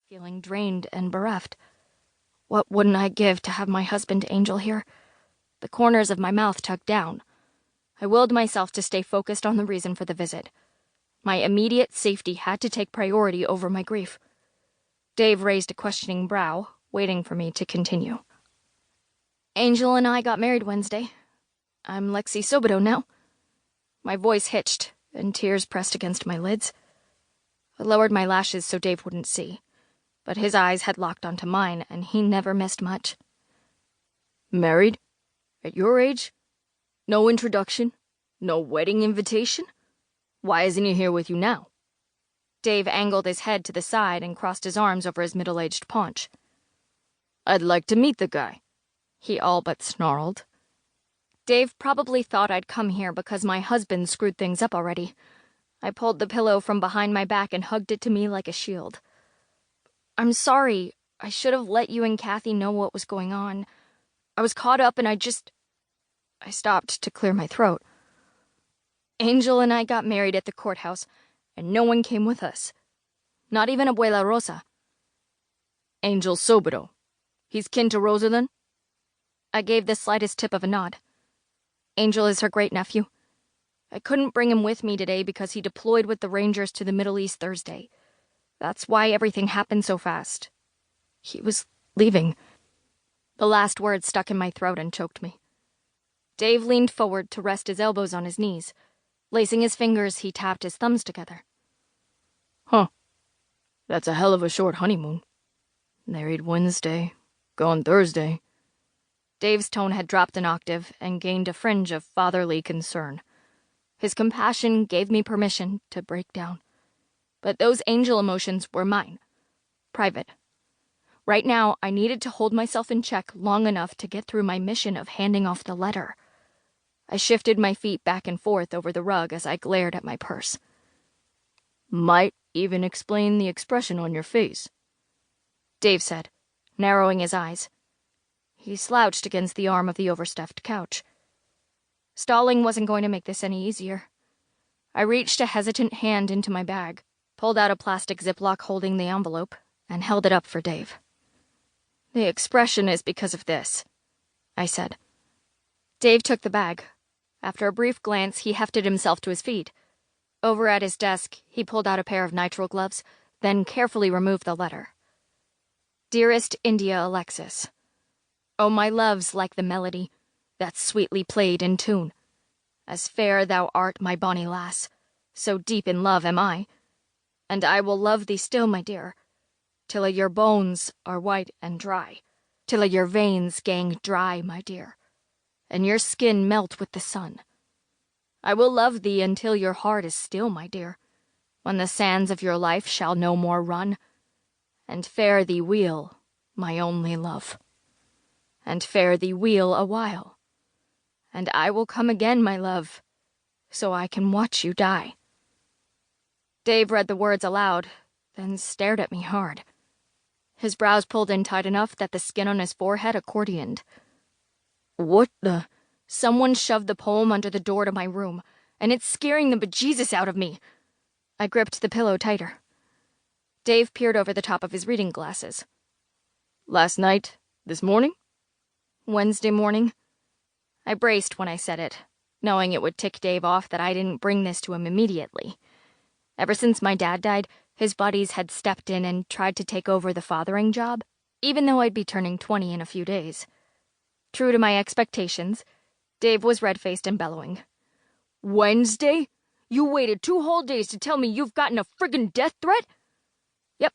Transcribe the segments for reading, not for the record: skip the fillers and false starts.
feeling drained and bereft. What wouldn't I give to have my husband Angel here? The corners of my mouth tucked down. I willed myself to stay focused on the reason for the visit. My immediate safety had to take priority over my grief. Dave raised a questioning brow, waiting for me to continue. Angel and I got married Wednesday. I'm Lexi Sobado now. My voice hitched, and tears pressed against my lids. I lowered my lashes so Dave wouldn't see, but his eyes had locked onto mine, and he never missed much. Married? At your age? No introduction? No wedding invitation? Why isn't he here with you now? Dave angled his head to the side and crossed his arms over his middle-aged paunch. I'd like to meet the guy, he all but snarled. Dave probably thought I'd come here because my husband screwed things up already. I pulled the pillow from behind my back and hugged it to me like a shield. I'm sorry. I should have let you and Kathy know what was going on. I was caught up and I stopped to clear my throat. Angel and I got married at the courthouse, and no one came with us. Not even Abuela Rosa. Angel Sobado. He's kin to Rosa, then? I gave the slightest tip of a nod. Angel is her great-nephew. I couldn't bring him with me today because he deployed with the Rangers to the Middle East Thursday. That's why everything happened so fast. He was leaving. The last word stuck in my throat and choked me. Dave leaned forward to rest his elbows on his knees. Lacing his fingers, he tapped his thumbs together. Huh. That's a hell of a short honeymoon. Married Wednesday, gone Thursday. Dave's tone had dropped an octave and gained a fringe of fatherly concern. His compassion gave me permission to break down. But those angel emotions were mine. Private. Right now, I needed to hold myself in check long enough to get through my mission of handing off the letter. I shifted my feet back and forth over the rug as I glared at my purse. Might even explain the expression on your face, Dave said, narrowing his eyes. He slouched against the arm of the overstuffed couch. Stalling wasn't going to make this any easier. I reached a hesitant hand into my bag, pulled out a plastic Ziploc holding the envelope, and held it up for Dave. The expression is because of this, I said. Dave took the bag. After a brief glance, he hefted himself to his feet. Over at his desk, he pulled out a pair of nitrile gloves, then carefully removed the letter. Dearest India Alexis, oh, my love's like the melody that's sweetly played in tune. As fair thou art, my bonny lass, so deep in love am I. And I will love thee still, my dear, till a your bones are white and dry, till a your veins gang dry, my dear, and your skin melt with the sun. I will love thee until your heart is still, my dear, when the sands of your life shall no more run, and fare thee weel, my only love. And fare thee weel a while, and I will come again, my love, so I can watch you die. Dave read the words aloud, then stared at me hard. His brows pulled in tight enough that the skin on his forehead accordioned. What the? Someone shoved the poem under the door to my room, and it's scaring the bejesus out of me. I gripped the pillow tighter. Dave peered over the top of his reading glasses. Last night? This morning? Wednesday morning. I braced when I said it, knowing it would tick Dave off that I didn't bring this to him immediately. Ever since my dad died, his buddies had stepped in and tried to take over the fathering job, even though I'd be turning 20 in a few days. True to my expectations, Dave was red-faced and bellowing. Wednesday? You waited 2 whole days to tell me you've gotten a friggin' death threat? Yep,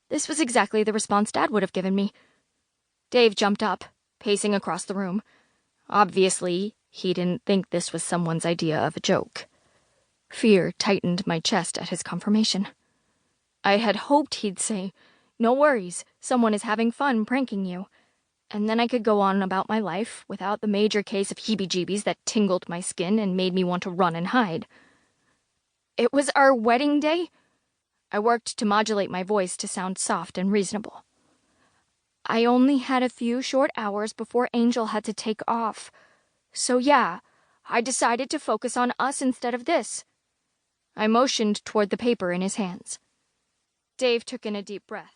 this was exactly the response Dad would have given me. Dave jumped up, pacing across the room. Obviously, he didn't think this was someone's idea of a joke. Fear tightened my chest at his confirmation. I had hoped he'd say, no worries, someone is having fun pranking you, and then I could go on about my life without the major case of heebie-jeebies that tingled my skin and made me want to run and hide. It was our wedding day? I worked to modulate my voice to sound soft and reasonable. I only had a few short hours before Angel had to take off. So yeah, I decided to focus on us instead of this. I motioned toward the paper in his hands. Dave took in a deep breath.